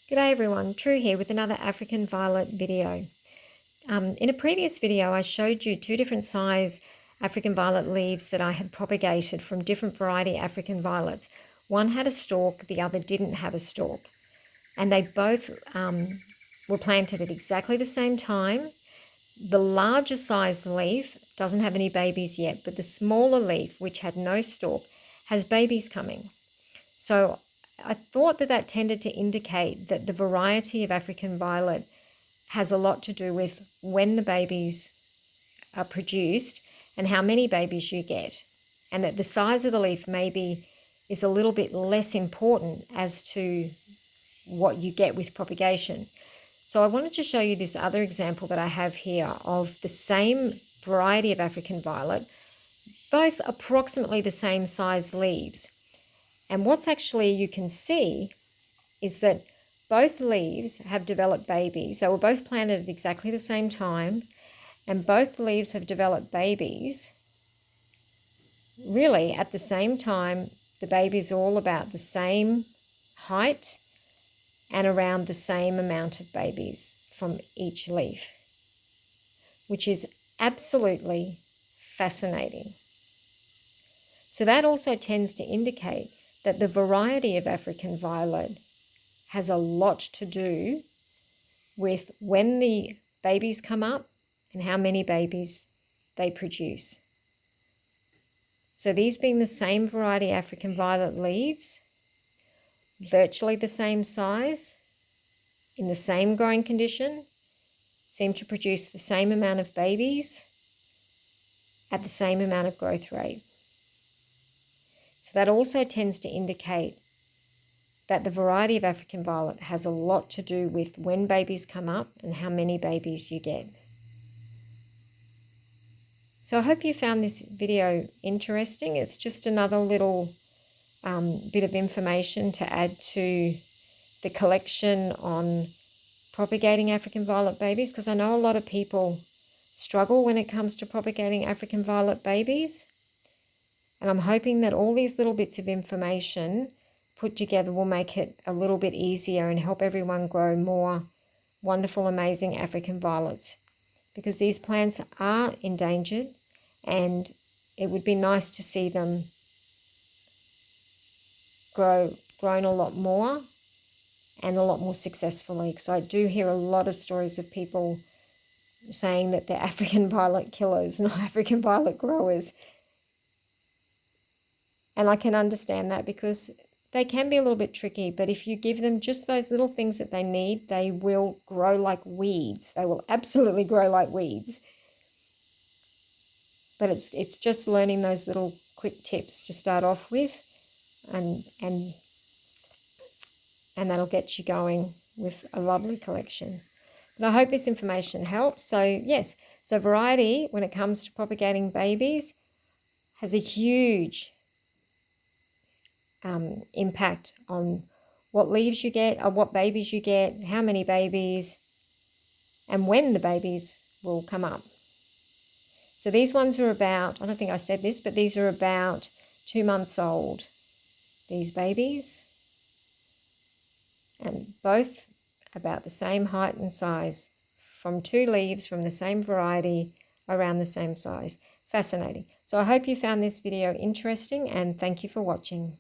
G'day everyone, True here with another African Violet video. In a previous video I showed you two different size African Violet leaves that I had propagated from different variety African Violets. One had a stalk, the other didn't have a stalk. And they both were planted at exactly the same time. The larger size leaf doesn't have any babies yet, but the smaller leaf, which had no stalk, has babies coming. So I thought that tended to indicate that the variety of African Violet has a lot to do with when the babies are produced and how many babies you get, and that the size of the leaf maybe is a little bit less important as to what you get with propagation. So I wanted to show you this other example that I have here of the same variety of African Violet, both approximately the same size leaves. And what's actually you can see is that both leaves have developed babies. They were both planted at exactly the same time, and both leaves have developed babies really at the same time. The babies are all about the same height and around the same amount of babies from each leaf, which is absolutely fascinating. So that also tends to indicate that the variety of African Violet has a lot to do with when the babies come up and how many babies they produce. So these being the same variety African Violet leaves, virtually the same size, in the same growing condition, seem to produce the same amount of babies at the same amount of growth rate. So that also tends to indicate that the variety of African Violet has a lot to do with when babies come up and how many babies you get. So I hope you found this video interesting. It's just another little bit of information to add to the collection on propagating African Violet babies, because I know a lot of people struggle when it comes to propagating African Violet babies. And I'm hoping that all these little bits of information put together will make it a little bit easier and help everyone grow more wonderful, amazing African Violets, because these plants are endangered and it would be nice to see them grown a lot more and a lot more successfully, because I do hear a lot of stories of people saying that they're African Violet killers, not African Violet growers. And I can understand that, because they can be a little bit tricky, but if you give them just those little things that they need, they will grow like weeds. They will absolutely grow like weeds. But it's just learning those little quick tips to start off with, and that'll get you going with a lovely collection. But I hope this information helps. So yes, so variety when it comes to propagating babies has a huge impact on what leaves you get, or what babies you get, how many babies, and when the babies will come up. So these ones are about, I don't think I said this, but these are about 2 months old, these babies, and both about the same height and size, from 2 leaves from the same variety, around the same size. Fascinating. So I hope you found this video interesting, and thank you for watching.